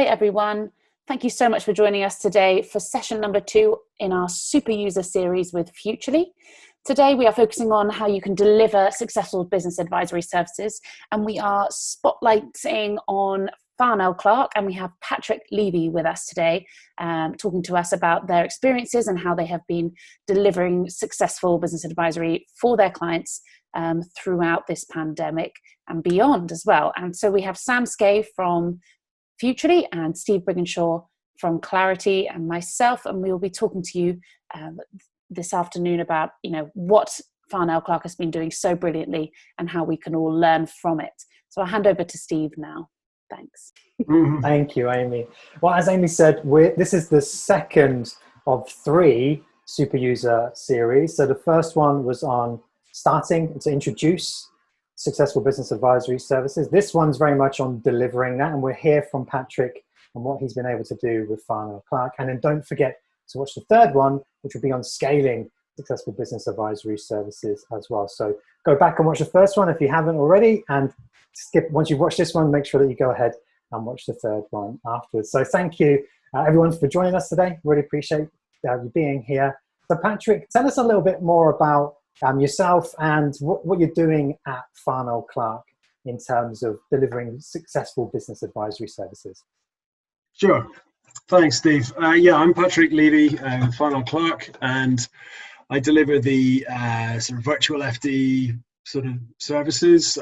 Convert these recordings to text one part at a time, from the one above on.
Hi everyone. Thank you so much for joining us today for session number 2 in our SuperUser series with Futurely. Today we are focusing on how you can deliver successful business advisory services, and we are spotlighting on Farnell Clark, and we have Patrick Levy with us today, talking to us about their experiences and how they have been delivering successful business advisory for their clients throughout this pandemic and beyond as well. And so we have Sam Skay from Futurely and Steve Brigginshaw from Clarity and myself, and we will be talking to you this afternoon about what Farnell Clark has been doing so brilliantly and how we can all learn from it. So I'll hand over to Steve now. Thanks. Thank you, Amy. Well, as Amy said, this is the second of 3 SuperUser series. So the first one was on starting to introduce successful business advisory services. This one's very much on delivering that, and we'll hear from Patrick and what he's been able to do with Farnell Clark. And then don't forget to watch the third one, which will be on scaling successful business advisory services as well. So go back and watch the first one if you haven't already, and once you've watched this one, make sure that you go ahead and watch the third one afterwards. So thank you everyone for joining us today. Really appreciate you being here. So Patrick, tell us a little bit more about yourself and what you're doing at Farnell Clark in terms of delivering successful business advisory services. Sure. Thanks, Steve. I'm Patrick Levy with Farnell Clark, and I deliver the sort of virtual FD sort of services.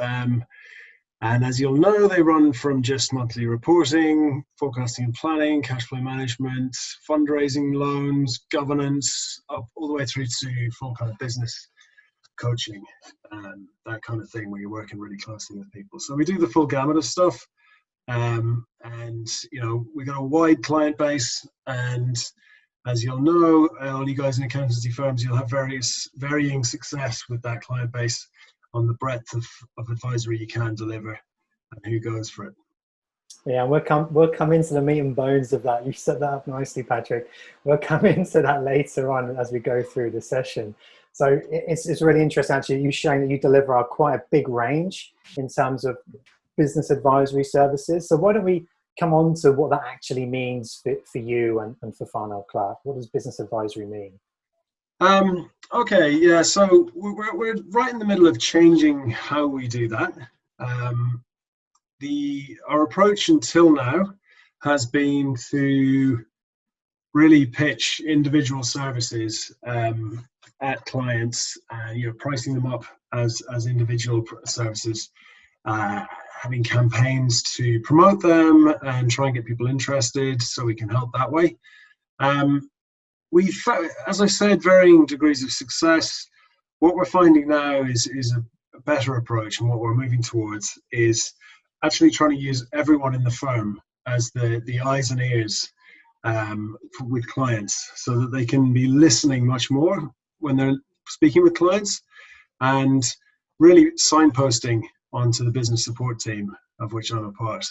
And as you'll know, they run from just monthly reporting, forecasting and planning, cash flow management, fundraising, loans, governance, all the way through to full kind of business coaching and that kind of thing, where you're working really closely with people. So we do the full gamut of stuff. And we've got a wide client base, and as you'll know, all you guys in accountancy firms, you'll have varying success with that client base on the breadth of advisory you can deliver and who goes for it. Yeah, we'll come into the meat and bones of that. You set that up nicely, Patrick. We'll come into that later on as we go through the session. So it's really interesting, actually, you showing that you deliver quite a big range in terms of business advisory services. So why don't we come on to what that actually means for you and for Farnell Clark? What does business advisory mean? So we're right in the middle of changing how we do that. Our approach until now has been to really pitch individual services at clients, pricing them up as individual services, having campaigns to promote them and try and get people interested so we can help that way. We've, as I said, varying degrees of success. What we're finding now is a better approach, and what we're moving towards is actually trying to use everyone in the firm as the eyes and ears with clients, so that they can be listening much more when they're speaking with clients, and really signposting onto the business support team, of which I'm a part.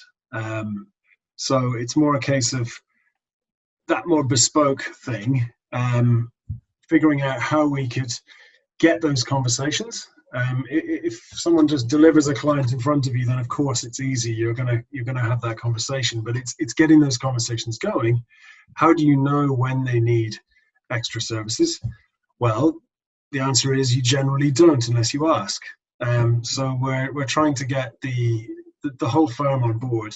So it's more a case of that more bespoke thing, figuring out how we could get those conversations. If someone just delivers a client in front of you, then of course it's easy. You're gonna have that conversation, but it's getting those conversations going. How do you know when they need extra services? Well, the answer is you generally don't unless you ask. So we're trying to get the whole firm on board,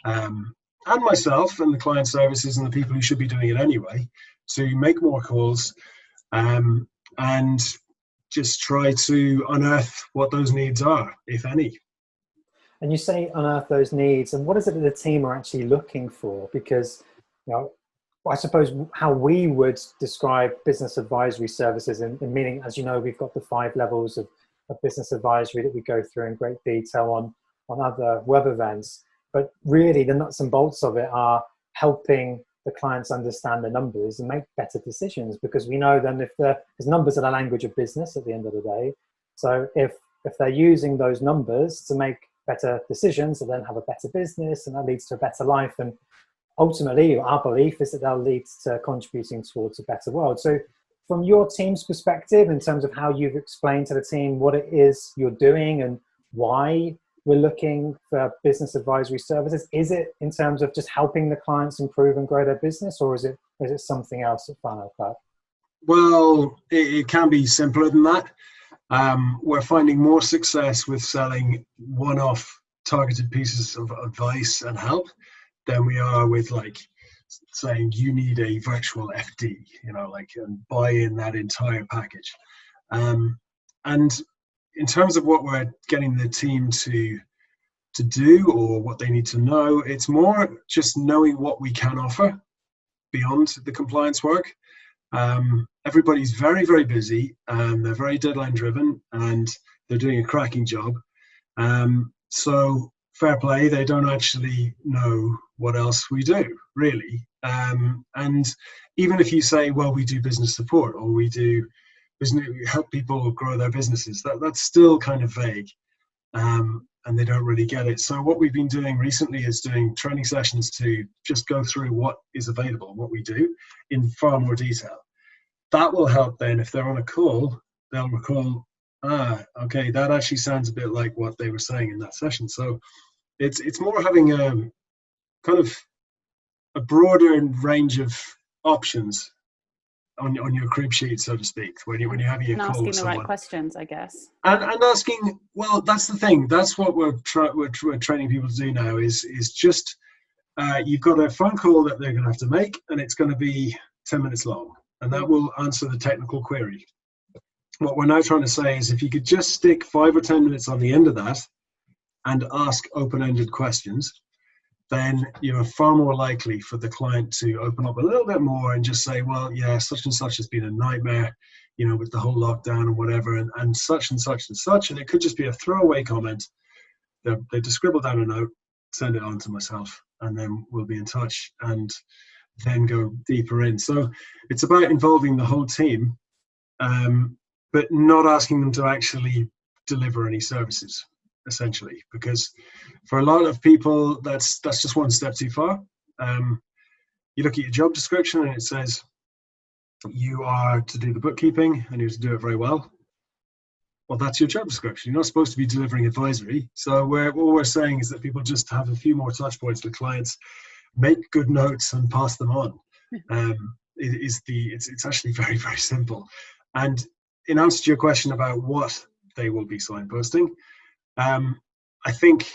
and myself and the client services and the people who should be doing it anyway, to make more calls and just try to unearth what those needs are, if any. And you say unearth those needs, and what is it that the team are actually looking for? Because I suppose how we would describe business advisory services, in meaning, as you know, we've got the 5 levels of business advisory that we go through in great detail on other web events. But really, the nuts and bolts of it are helping the clients understand the numbers and make better decisions, because we know then because numbers are the language of business at the end of the day. So if they're using those numbers to make better decisions, and then have a better business, and that leads to a better life, and ultimately our belief is that they'll lead to contributing towards a better world. So from your team's perspective, in terms of how you've explained to the team what it is you're doing and why we're looking for business advisory services? Is it in terms of just helping the clients improve and grow their business, or is it something else at Final Cut? Well, it can be simpler than that. We're finding more success with selling one-off targeted pieces of advice and help than we are with like saying you need a virtual FD, and buy in that entire package. And in terms of what we're getting the team to do or what they need to know, it's more just knowing what we can offer beyond the compliance work. Everybody's very, very busy. They're very deadline driven and they're doing a cracking job. So fair play, they don't actually know what else we do, really. And even if you say, well, we do business support or we do business, we help people grow their businesses, that's still kind of vague. And they don't really get it. So what we've been doing recently is doing training sessions to just go through what is available, what we do in far more detail. That will help then if they're on a call, they'll recall, okay, that actually sounds a bit like what they were saying in that session. So it's more having a kind of a broader range of options on your crib sheet, so to speak, when you're having a call asking with the someone. right questions, I guess. And asking, well, that's the thing. That's what we're training people to do now is just, you've got a phone call that they're going to have to make, and it's going to be 10 minutes long, and that will answer the technical query. What we're now trying to say is if you could just stick 5 or 10 minutes on the end of that and ask open-ended questions, then you're far more likely for the client to open up a little bit more and just say, well, yeah, such and such has been a nightmare, with the whole lockdown and whatever, and such and such and such. And it could just be a throwaway comment. They just scribble down a note, send it on to myself, and then we'll be in touch and then go deeper in. So it's about involving the whole team, but not asking them to actually deliver any services, essentially, because for a lot of people that's just one step too far. You look at your job description and it says you are to do the bookkeeping and you're to do it very well. Well, that's your job description. You're not supposed to be delivering advisory. So all we're saying is that people just have a few more touch points with clients, make good notes and pass them on. It's actually very, very simple. And in answer to your question about what they will be signposting, I think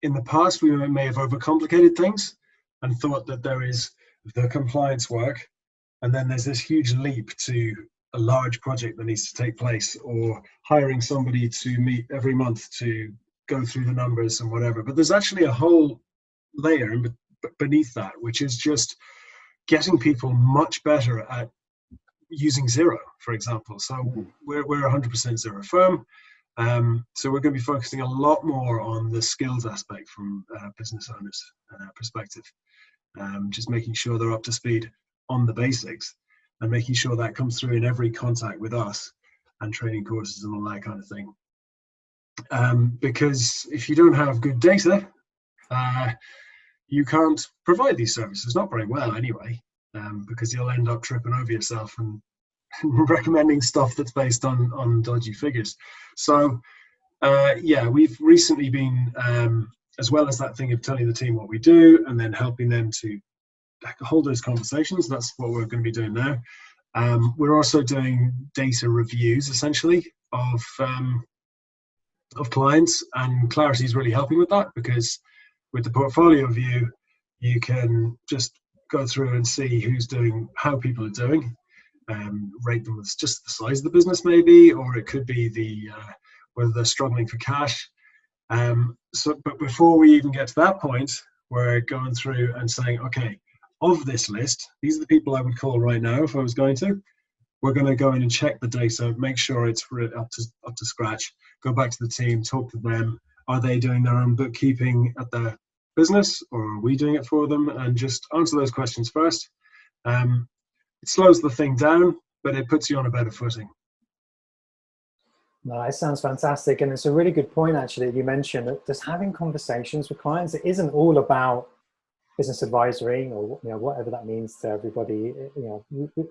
in the past we may have overcomplicated things and thought that there is the compliance work and then there's this huge leap to a large project that needs to take place, or hiring somebody to meet every month to go through the numbers and whatever. But there's actually a whole layer beneath that, which is just getting people much better at using Xero, for example. So we're 100% Xero firm. So we're going to be focusing a lot more on the skills aspect from business owners' perspective, just making sure they're up to speed on the basics and making sure that comes through in every contact with us and training courses and all that kind of thing. Because if you don't have good data, you can't provide these services, not very well anyway, because you'll end up tripping over yourself and recommending stuff that's based on dodgy figures. So we've recently been, as well as that thing of telling the team what we do and then helping them to hold those conversations, that's what we're going to be doing now. We're also doing data reviews essentially of clients, and Clarity is really helping with that, because with the portfolio view you can just go through and see who's doing, how people are doing, rate them with just the size of the business maybe, or it could be whether they're struggling for cash. But before we even get to that point, we're going through and saying, okay, of this list, these are the people I would call right now if I was going to. We're going to go in and check the data, make sure it's up to scratch, go back to the team, talk to them. Are they doing their own bookkeeping at their business, or are we doing it for them? And just answer those questions first. It slows the thing down, but it puts you on a better footing. No, it sounds fantastic. And it's a really good point, actually, that you mentioned that just having conversations with clients, it isn't all about business advisory or whatever that means to everybody.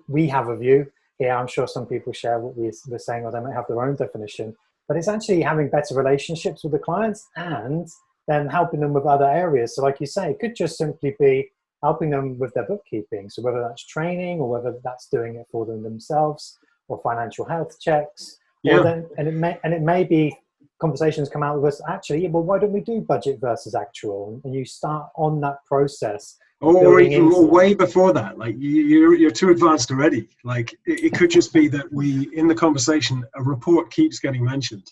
We have a view here. I'm sure some people share what we're saying, or they might have their own definition. but it's actually having better relationships with the clients and then helping them with other areas. So like you say, it could just simply be helping them with their bookkeeping. So whether that's training or whether that's doing it for them themselves or financial health checks, Yeah. or then, and it may be conversations come out with us, actually, well, why don't we do budget versus actual? And you start on that process. Or even way before that, like you're too advanced already. Like it could just be that in the conversation, a report keeps getting mentioned,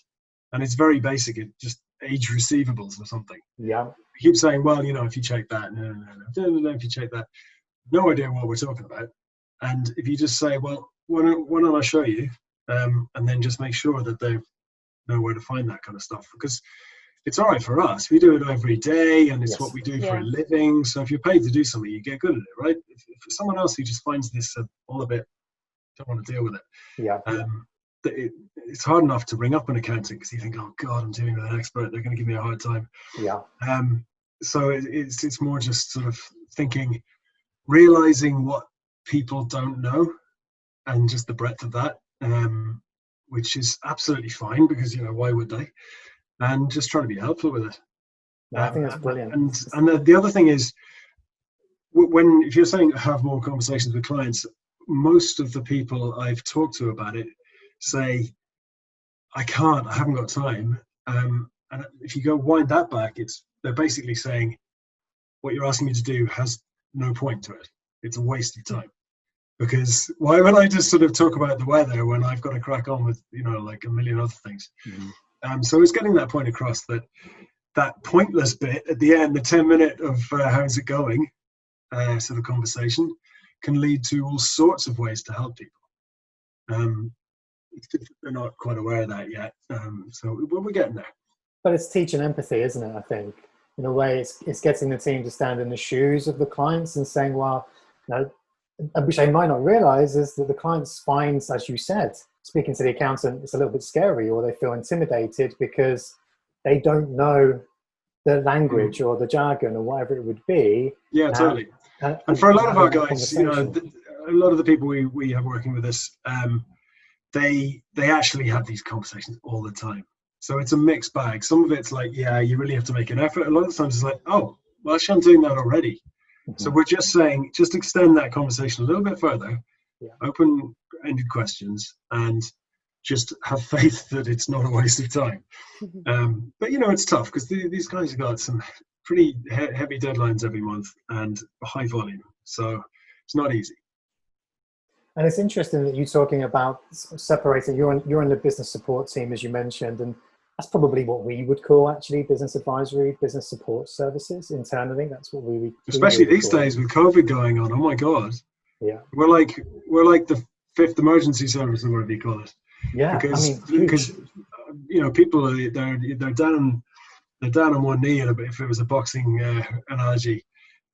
and it's very basic. It just age receivables or something. Yeah. You keep saying, well, if you check that, no, if you check that, no idea what we're talking about. And if you just say, well, why don't I show you, and then just make sure that they know where to find that kind of stuff, because it's all right for us. We do it every day, and it's what we do for a living. So if you're paid to do something, you get good at it, right? If for someone else who just finds this all a bit, don't want to deal with it. Yeah. It's hard enough to bring up an accountant because you think, oh God, I'm dealing with an expert. They're going to give me a hard time. Yeah. So it's more just sort of thinking, realizing what people don't know, and just the breadth of that, which is absolutely fine because why would they? And just trying to be helpful with it. No, I think that's brilliant. And the other thing is, if you're saying have more conversations with clients, most of the people I've talked to about it say, I haven't got time. And if you go wind that back, they're basically saying, what you're asking me to do has no point to it. It's a waste of time. Because why would I just sort of talk about the weather when I've got to crack on with, like a million other things? Mm-hmm. So it's getting that point across, that pointless bit at the end, the 10-minute of how's it going sort of conversation can lead to all sorts of ways to help people. They're not quite aware of that yet. So we're getting there. But it's teaching empathy, isn't it? I think in a way it's getting the team to stand in the shoes of the clients and saying, well, which they might not realize is that the clients find, as you said, speaking to the accountant, it's a little bit scary, or they feel intimidated because they don't know the language or the jargon or whatever it would be. Yeah, totally. And for a lot of our guys, a lot of the people we have working with us, they actually have these conversations all the time. So it's a mixed bag. Some of it's like, yeah, you really have to make an effort. A lot of times it's like, oh, well, actually, I'm doing that already. Mm-hmm. So we're just saying, just extend that conversation a little bit further, open-ended questions, and just have faith that it's not a waste of time. But, it's tough because these guys have got some pretty heavy deadlines every month and a high volume. So it's not easy. And it's interesting that you're talking about separating. You're in the business support team, as you mentioned, and that's probably what we would call actually business advisory, business support services internally. That's what we would. Especially these days with COVID going on. Oh my God. Yeah. We're like the fifth emergency service, or whatever you call it. Yeah. Because people they're down on one knee, if it was a boxing analogy,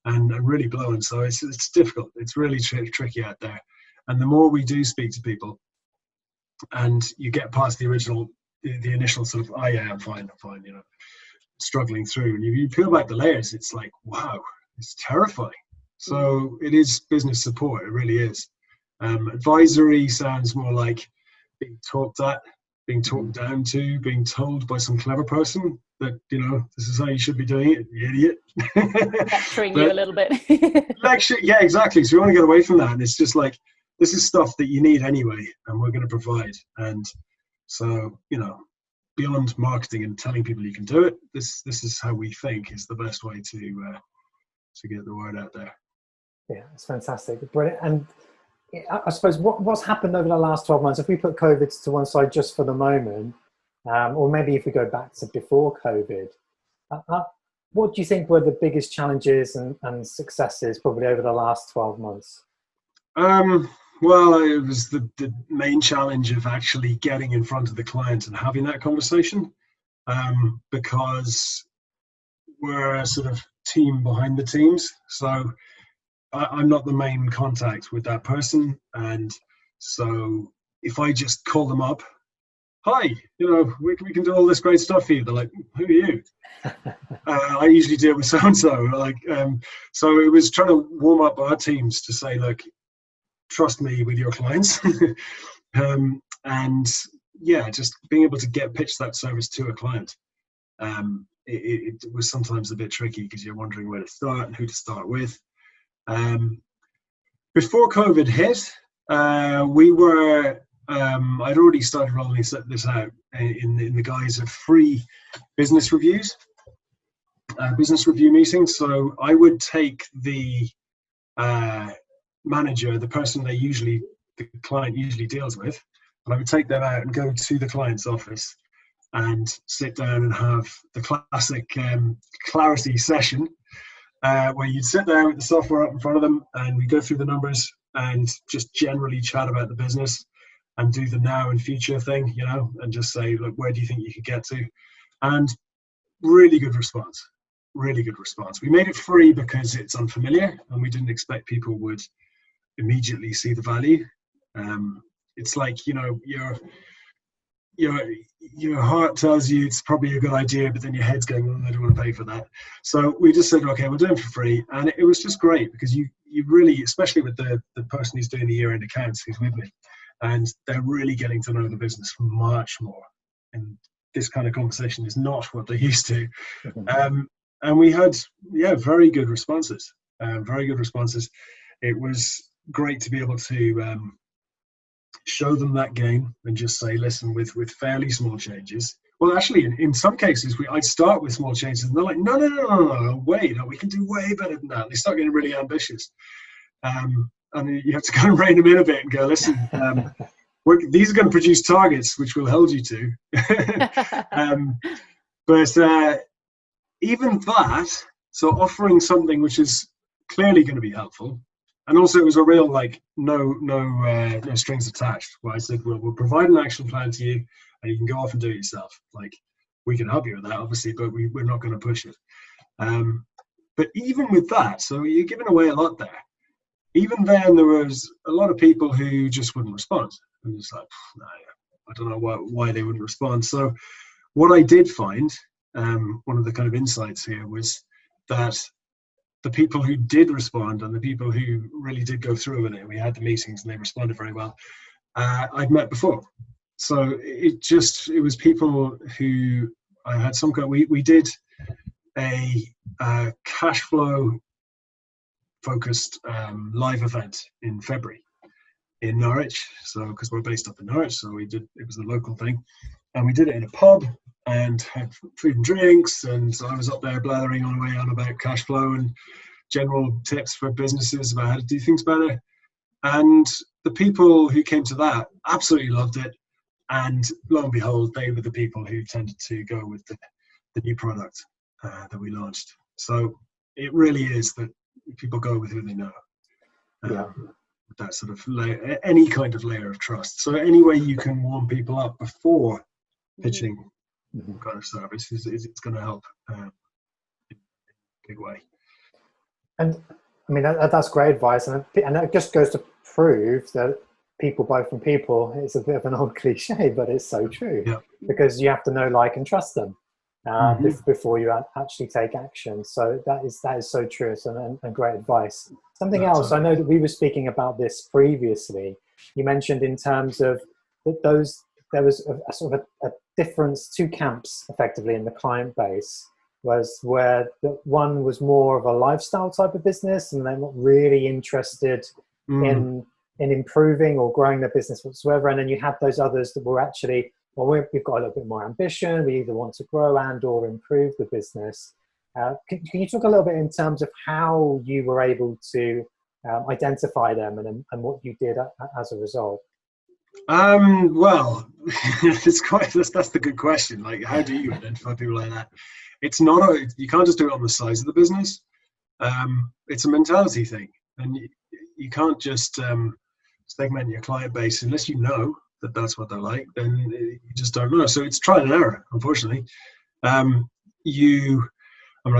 and really blowing. So it's difficult. It's really tricky out there. And the more we do speak to people, and you get past the initial sort of, oh yeah, I'm fine, struggling through, and you peel back the layers, it's like, wow, it's terrifying. So it is business support, it really is. Advisory sounds more like being talked at, being talked down to, being told by some clever person that, this is how you should be doing it, you idiot. Lecturing you a little bit. Yeah, exactly. So we want to get away from that, and it's just like, this is stuff that you need anyway, and we're going to provide. And so, beyond marketing and telling people you can do it, this is how we think is the best way to get the word out there. Yeah, it's fantastic. Brilliant. And I suppose what's happened over the last 12 months, if we put COVID to one side just for the moment, or maybe if we go back to before COVID, what do you think were the biggest challenges and successes probably over the last 12 months? Well, it was the main challenge of actually getting in front of the client and having that conversation, because we're a sort of team behind the teams. So I'm not the main contact with that person. And so if I just call them up, hi, we can do all this great stuff for you. They're like, who are you? I usually deal with so-and-so. So it was trying to warm up our teams to say, look, trust me with your clients. And yeah, just being able to pitch that service to a client. It was sometimes a bit tricky because you're wondering where to start and who to start with. Before COVID hit, I'd already started rolling this out in the guise of free business reviews, business review meetings. So I would take the manager, the person the client usually deals with, and I would take them out and go to the client's office and sit down and have the classic clarity session, where you'd sit there with the software up in front of them and we go through the numbers and just generally chat about the business and do the now and future thing, and just say, look, where do you think you could get to? And really good response. Really good response. We made it free because it's unfamiliar and we didn't expect people would immediately see the value. It's like, your heart tells you it's probably a good idea, but then your head's going, I don't want to pay for that. So we just said, okay, we'll do it for free. And it was just great because you really, especially with the person who's doing the year-end accounts who's with me, and they're really getting to know the business much more. And this kind of conversation is not what they're used to. And we had, very good responses. Very good responses. It was great to be able to show them that game and just say, listen, with fairly small changes. Well, actually, in some cases, I'd start with small changes, and they're like, no, wait, we can do way better than that. They start getting really ambitious. And you have to kind of rein them in a bit and go, listen, these are going to produce targets, which we'll hold you to. But even that, so offering something which is clearly going to be helpful, and also it was a real no strings attached. Where I said, we'll provide an action plan to you, and you can go off and do it yourself. Like, we can help you with that, obviously, but we're not going to push it. But even with that, so you're giving away a lot there. Even then, there was a lot of people who just wouldn't respond, and it's like, I don't know why they wouldn't respond. So what I did find, one of the kind of insights here was that the people who did respond and the people who really did go through with it, we had the meetings and they responded very well, I'd met before. So it was people who I had some kind of, we did a cash flow focused live event in February in Norwich. So, because we're based up in Norwich, so it was a local thing. And we did it in a pub and had food and drinks, and I was up there blathering on about cash flow and general tips for businesses about how to do things better. And the people who came to that absolutely loved it, and lo and behold, they were the people who tended to go with the new product that we launched. So it really is that people go with who they know. That sort of any kind of layer of trust. So any way you can warm people up before pitching kind of service it's going to help in a big way. And I mean, that's great advice, and that just goes to prove that people buy from people. It's a bit of an old cliche, but it's so true. Because you have to know, like, and trust them before you actually take action. So that is so true. And great advice. Something else, I know that we were speaking about this previously. You mentioned in terms of that there was a sort of a difference, two camps effectively in the client base, was where the one was more of a lifestyle type of business and they're not really interested in improving or growing their business whatsoever. And then you had those others that were actually, well, we've got a little bit more ambition. We either want to grow and or improve the business. Can you talk a little bit in terms of how you were able to identify them and what you did as a result? Well, that's the good question. Like, how do you identify people like that? It's not you can't just do it on the size of the business. It's a mentality thing, and you can't just segment your client base unless you know that that's what they're like. Then you just don't know. So it's trial and error, unfortunately. I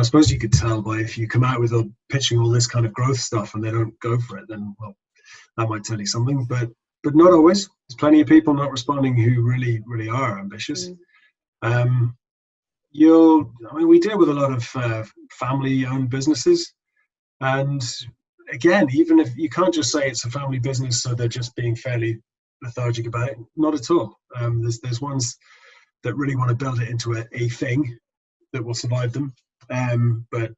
suppose you could tell by if you come out with pitching all this kind of growth stuff and they don't go for it, then, well, that might tell you something. But not always. There's plenty of people not responding who really, really are ambitious. We deal with a lot of family-owned businesses, and again, even if you can't just say it's a family business, so they're just being fairly lethargic about it. Not at all. There's ones that really want to build it into a thing that will survive them. But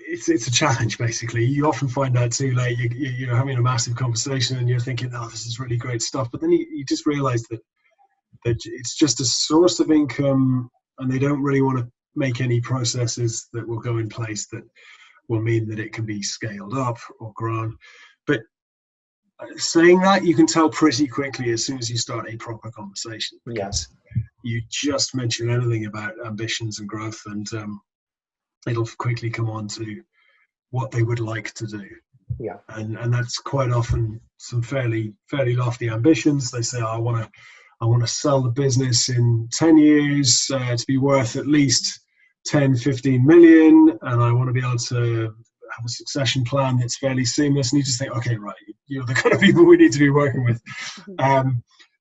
it's a challenge, basically. You often find out too late. You're having a massive conversation and you're thinking, oh, this is really great stuff. But then you just realize that it's just a source of income, and they don't really want to make any processes that will go in place that will mean that it can be scaled up or grown. But saying that, you can tell pretty quickly as soon as you start a proper conversation, because you just mention anything about ambitions and growth, and it'll quickly come on to what they would like to do. Yeah. And that's quite often some fairly lofty ambitions. They say, oh, I want to sell the business in 10 years to be worth at least 10, 15 million, and I want to be able to have a succession plan that's fairly seamless. And you just think, okay, right, you're the kind of people we need to be working with.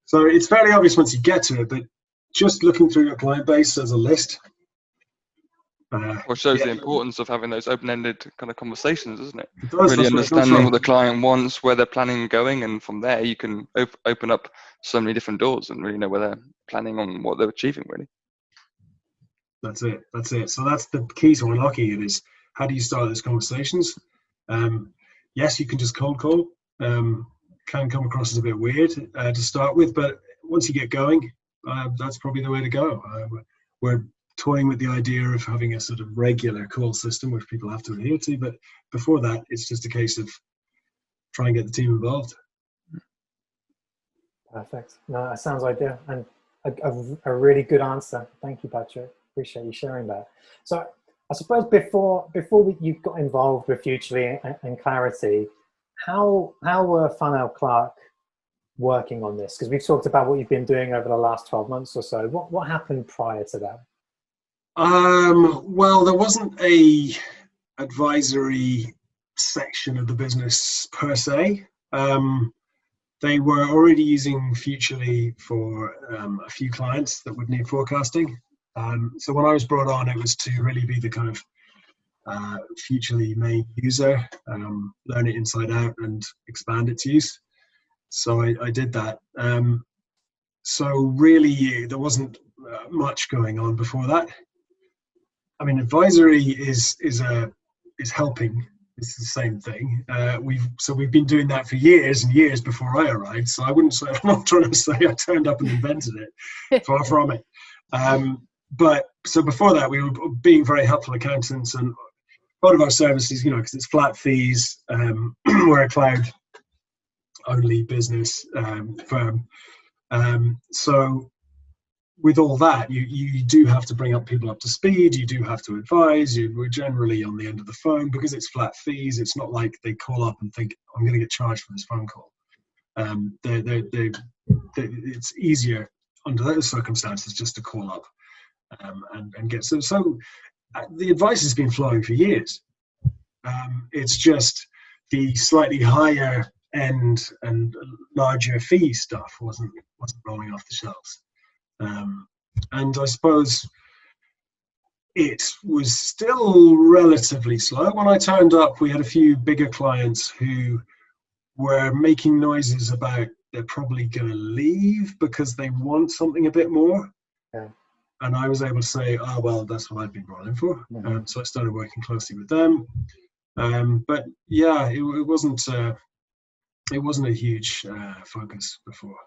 So it's fairly obvious once you get to it, but just looking through your client base as a list. Well, shows the importance of having those open-ended kind of conversations, isn't it? It does, really understanding what the client wants, where they're planning on going, and from there you can open up so many different doors and really know where they're planning on what they're achieving, really. That's it. So that's the key to unlocking it, is how do you start those conversations? Yes, you can just cold call. Can come across as a bit weird to start with, but once you get going, that's probably the way to go. We're toying with the idea of having a sort of regular call system which people have to adhere to, but before that, it's just a case of trying to get the team involved. Perfect. No, that sounds ideal, and a really good answer. Thank you, Patrick. Appreciate you sharing that. So I suppose before you got involved with Futurely and Clarity, how were Funnel Clark working on this? Because we've talked about what you've been doing over the last 12 months or so. What happened prior to that? Well, there wasn't a advisory section of the business per se. They were already using Futurely for a few clients that would need forecasting. So when I was brought on, it was to really be the kind of Futurely main user, learn it inside out and expand its use. So I did that. So really, there wasn't much going on before that. I mean, advisory is helping. It's the same thing. We've been doing that for years and years before I arrived. So I'm not trying to say I turned up and invented it. Far from it. But so before that, we were being very helpful accountants, and part of our services, because it's flat fees. We're a cloud-only business firm. So with all that, you do have to bring up people up to speed. You do have to advise. We're generally on the end of the phone because it's flat fees. It's not like they call up and think, I'm going to get charged for this phone call. It's easier under those circumstances just to call up and get so the advice has been flowing for years. It's just the slightly higher end and larger fee stuff wasn't rolling off the shelves. And I suppose it was still relatively slow. When I turned up, we had a few bigger clients who were making noises about they're probably going to leave because they want something a bit more. Yeah. And I was able to say, oh, well, that's what I've been brought in for. Mm-hmm. So I started working closely with them. But yeah, it wasn't a huge focus before.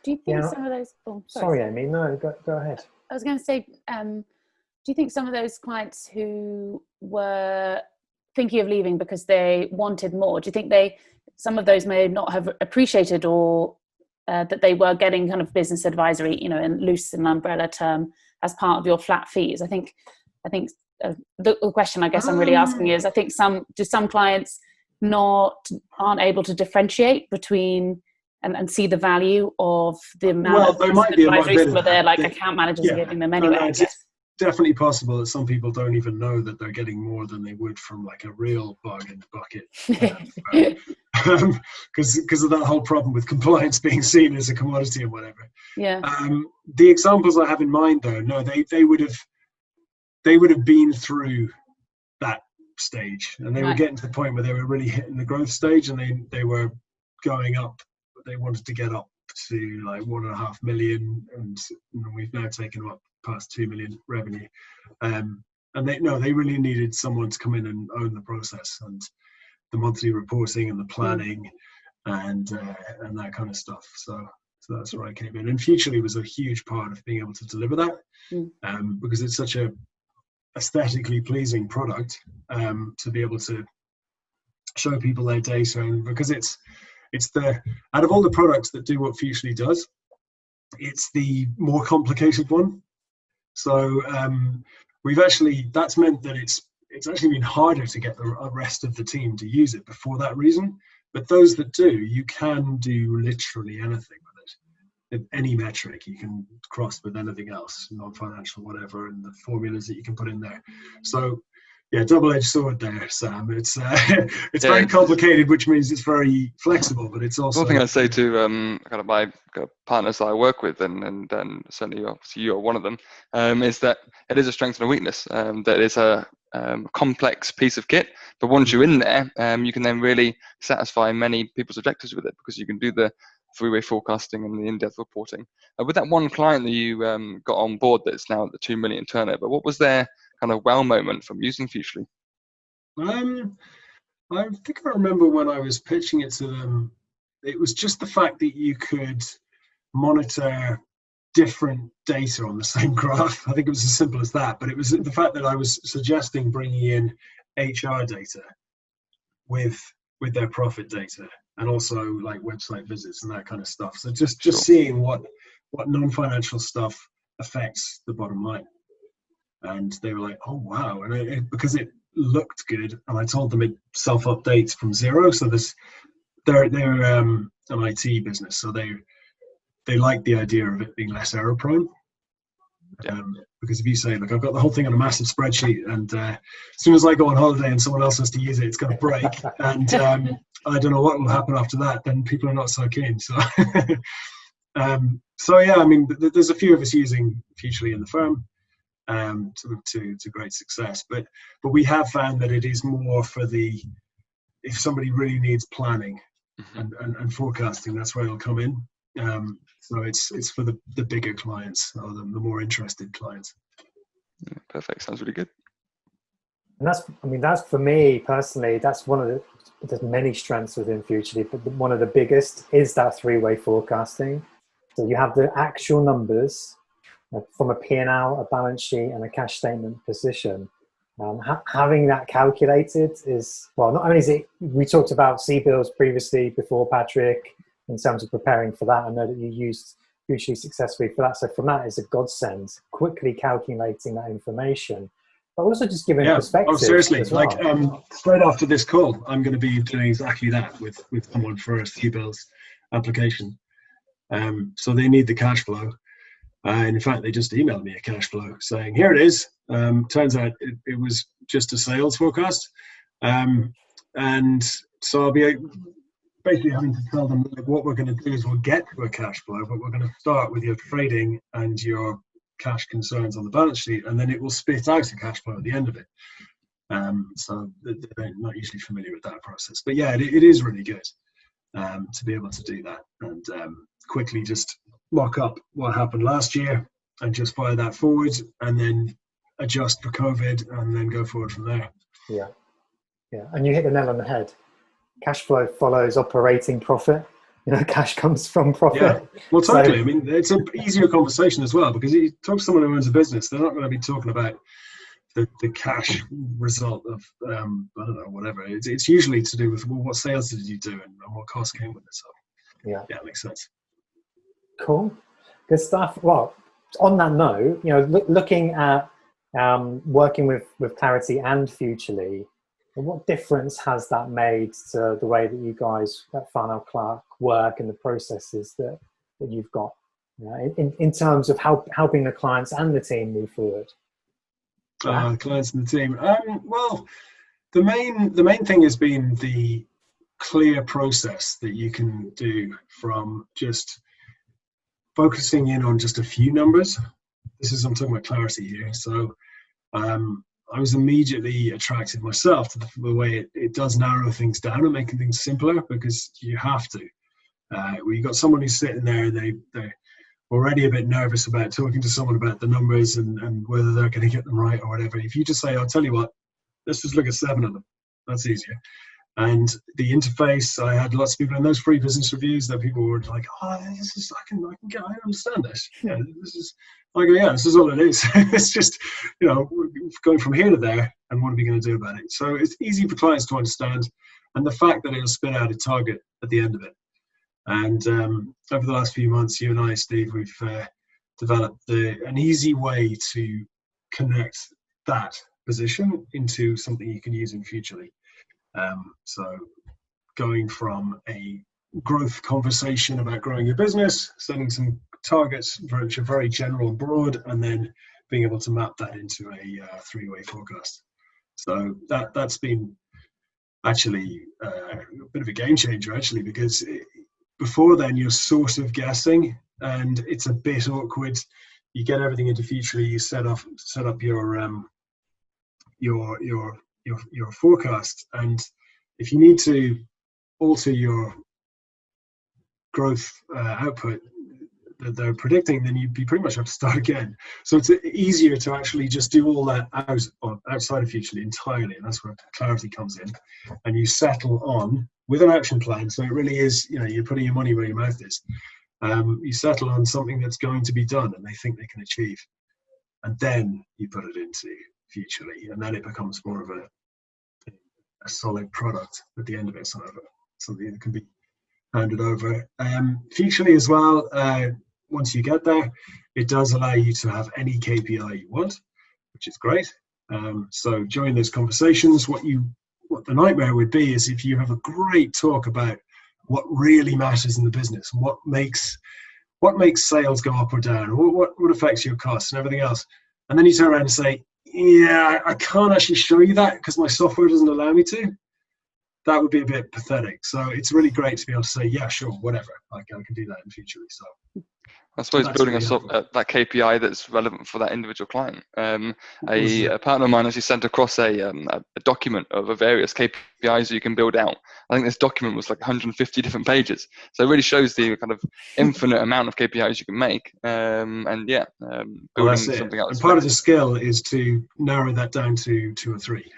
Do you think some of those... Oh, sorry, Amy. No, go ahead. I was going to say, do you think some of those clients who were thinking of leaving because they wanted more, do you think some of those may not have appreciated or that they were getting kind of business advisory, in loose and umbrella term as part of your flat fees? I think the question I guess I'm really asking is, I think some clients aren't able to differentiate between and see the value of the amount of advisory some of their account managers are giving them anyway. It's definitely possible that some people don't even know that they're getting more than they would from like a real bargain bucket. Because of that whole problem with compliance being seen as a commodity and whatever. Yeah. The examples I have in mind, though, no, they would have been through that stage, and they were getting to the point where they were really hitting the growth stage, and they were going up they wanted to get up to like 1.5 million, and we've now taken up past 2 million revenue. And they really needed someone to come in and own the process and the monthly reporting and the planning and that kind of stuff. So that's where I came in. And Futurely was a huge part of being able to deliver that, because it's such a aesthetically pleasing product, to be able to show people their data, and because it's the, out of all the products that do what Futurely does, it's the more complicated one. So that's meant that it's actually been harder to get the rest of the team to use it for that reason. But those that do, you can do literally anything with it. Any metric you can cross with anything else, non-financial, whatever, and the formulas that you can put in there. So yeah, double-edged sword there, Sam. It's very complicated, which means it's very flexible, but it's also. One thing I say to kind of my partners that I work with, and certainly obviously you are one of them, is that it is a strength and a weakness. That it's a complex piece of kit, but once you're in there, you can then really satisfy many people's objectives with it, because you can do the three-way forecasting and the in-depth reporting. With that one client that you got on board that's now at the 2 million turnover, what was their kind of wow moment from using Futurely? I think I remember when I was pitching it to them, it was just the fact that you could monitor different data on the same graph. I think it was as simple as that, but it was the fact that I was suggesting bringing in HR data with their profit data, and also like website visits and that kind of stuff. So just seeing what non-financial stuff affects the bottom line. And they were like, oh wow. And because it looked good, and I told them it self-updates from zero. So they're an IT business, so they like the idea of it being less error prone. Because if you say, look, I've got the whole thing on a massive spreadsheet, and as soon as I go on holiday and someone else has to use it, it's going to break, and I don't know what will happen after that, then people are not so keen. So so yeah, I mean, there's a few of us using Futurely in the firm, to great success, but we have found that it is more for if somebody really needs planning and forecasting, that's where it'll come in. So it's for the bigger clients, or the more interested clients. Yeah, perfect. Sounds really good. And that's for me personally, that's one of there's many strengths within Futurely, but one of the biggest is that three-way forecasting. So you have the actual numbers from a P&L, a balance sheet, and a cash statement position. Having that calculated is, well, not only is it, we talked about CBILS previously before, Patrick, in terms of preparing for that. I know that you used Futurely successfully for that. So from that is a godsend, quickly calculating that information, but also just giving perspective. Oh, seriously. Well. Like straight after this call, I'm going to be doing exactly that with someone for a CBILS application. So they need the cash flow. And in fact, they just emailed me a cash flow saying, here it is. Turns out it was just a sales forecast. And so I'll be basically having to tell them, like, what we're going to do is we'll get to a cash flow, but we're going to start with your trading and your cash concerns on the balance sheet, and then it will spit out a cash flow at the end of it. So they're not usually familiar with that process. But yeah, it is really good to be able to do that and quickly just mock up what happened last year and just fire that forward, and then adjust for COVID, and then go forward from there. Yeah. And you hit the nail on the head. Cash flow follows operating profit. Cash comes from profit. Yeah, well, totally. I mean, it's an easier conversation as well, because you talk to someone who owns a business, they're not going to be talking about the cash result of, I don't know, whatever. It's usually to do with, well, what sales did you do and what costs came with it. So yeah, it makes sense. Cool. Good stuff. Well, on that note, looking at working with Clarity and Futurely, what difference has that made to the way that you guys at Farnell Clark work and the processes that you've got, in terms of helping the clients and the team move forward? The clients and the team. Well, the main thing has been the clear process that you can do from just focusing in on just a few numbers. I'm talking about Clarity here. So I was immediately attracted myself to the way it does narrow things down and making things simpler, because you have to. where you've got someone who's sitting there and they're already a bit nervous about talking to someone about the numbers and whether they're going to get them right or whatever. If you just say, I'll tell you what, let's just look at 7 of them. That's easier. And the interface, I had lots of people in those free business reviews that people were like, oh, this is, I understand this. Yeah, this is, I go, yeah, this is all it is. It's just, going from here to there, and what are we going to do about it? So it's easy for clients to understand, and the fact that it'll spit out a target at the end of it. And over the last few months, you and I, Steve, we've developed an easy way to connect that position into something you can use in Futurely. So going from a growth conversation about growing your business, setting some targets which are very general and broad, and then being able to map that into a 3-way forecast. So that's been actually a bit of a game changer, actually, because before then you're sort of guessing and it's a bit awkward. You get everything into Futurely, you set up your forecast, and if you need to alter your growth output that they're predicting, then you pretty much have to start again. So it's easier to actually just do all that outside of Futurely entirely, and that's where clarity comes in. And you settle on with an action plan. So it really is, you're putting your money where your mouth is. You settle on something that's going to be done and they think they can achieve, and then you put it into Futurely, and then it becomes more of a solid product at the end of it, something that can be handed over. Futurely as well, once you get there, it does allow you to have any KPI you want, which is great. So during those conversations, what the nightmare would be is if you have a great talk about what really matters in the business, what makes sales go up or down, what affects your costs and everything else, and then you turn around and say, yeah, I can't actually show you that because my software doesn't allow me to. That would be a bit pathetic. So it's really great to be able to say, yeah, sure, whatever. I can do that in Futurely. So I suppose building really that KPI that's relevant for that individual client. A partner of mine actually sent across a document of various KPIs you can build out. I think this document was like 150 different pages. So it really shows the kind of infinite amount of KPIs you can make. Building something else. And part of the skill is to narrow that down to 2 or 3.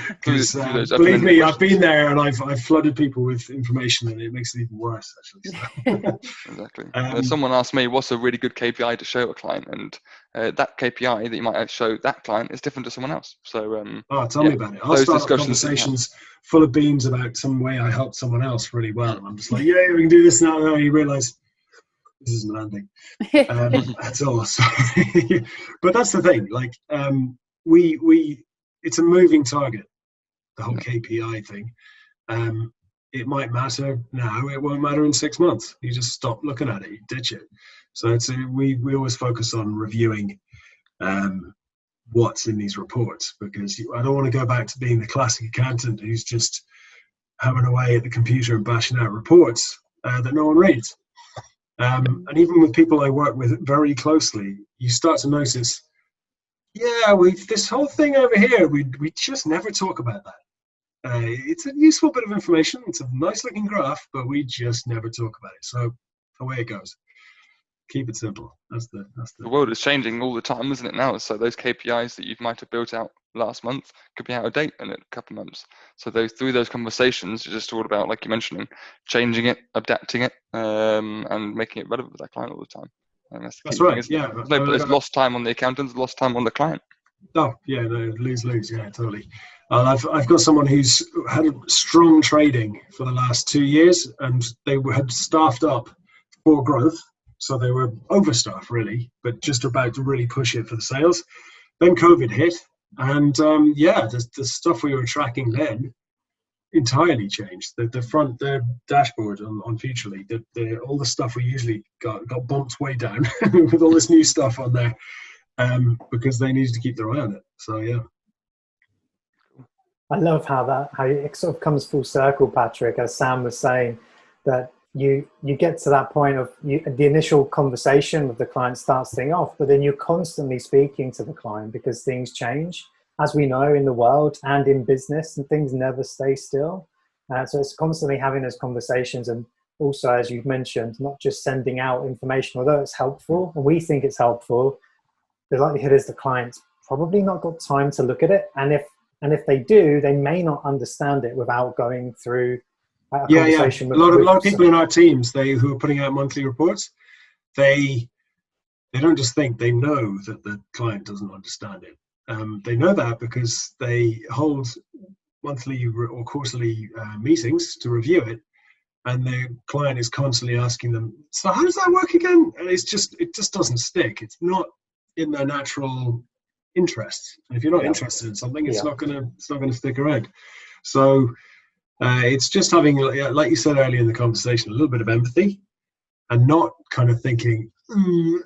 Because believe me, I've been there and I've flooded people with information, and it makes it even worse, actually. So. Exactly. Someone asked me what's a really good KPI to show a client, and that KPI that you might show that client is different to someone else. So tell me about it. I'll start up conversations full of beans about some way I helped someone else really well, and I'm just like, yeah, we can do this now. And you realise this isn't landing. That's all. But that's the thing. Like it's a moving target, the whole KPI thing. It might matter now, it won't matter in 6 months. You just stop looking at it, you ditch it. So we always focus on reviewing what's in these reports, because I don't want to go back to being the classic accountant who's just hammering away at the computer and bashing out reports that no one reads. And even with people I work with very closely, you start to notice, this whole thing over here, we just never talk about that. It's a useful bit of information. It's a nice looking graph, but we just never talk about it. So away it goes. Keep it simple. That's the world is changing all the time, isn't it now? So those KPIs that you might have built out last month could be out of date in a couple of months. So through those conversations, it's just all about, like you're mentioning, changing it, adapting it, and making it relevant for that client all the time. And that's right. Thing, yeah. There's lost time on the accountants, lost time on the client. Oh yeah, no, lose. Yeah, totally. I've got someone who's had strong trading for the last 2 years, and they had staffed up for growth, so they were overstaffed really, but just about to really push it for the sales. Then COVID hit, and the stuff we were tracking then entirely changed. The dashboard on Futurely, all the stuff we usually got bumped way down with all this new stuff on there. Because they needed to keep their eye on it. So yeah. I love how it sort of comes full circle, Patrick, as Sam was saying, that you get to that point of the initial conversation with the client starts things off, but then you're constantly speaking to the client because things change, as we know, in the world and in business, and things never stay still. So it's constantly having those conversations and also, as you've mentioned, not just sending out information, although it's helpful and we think it's helpful, the likelihood is the client's probably not got time to look at it. And if they do, they may not understand it without going through a conversation with a lot of people in our teams, who are putting out monthly reports, they don't just think, they know that the client doesn't understand it. They know that because they hold monthly or quarterly meetings to review it, and the client is constantly asking them, so how does that work again? And it just doesn't stick. It's not in their natural interest. And if you're not interested in something, it's not gonna stick around. So it's just having, like you said earlier in the conversation, a little bit of empathy, and not kind of thinking,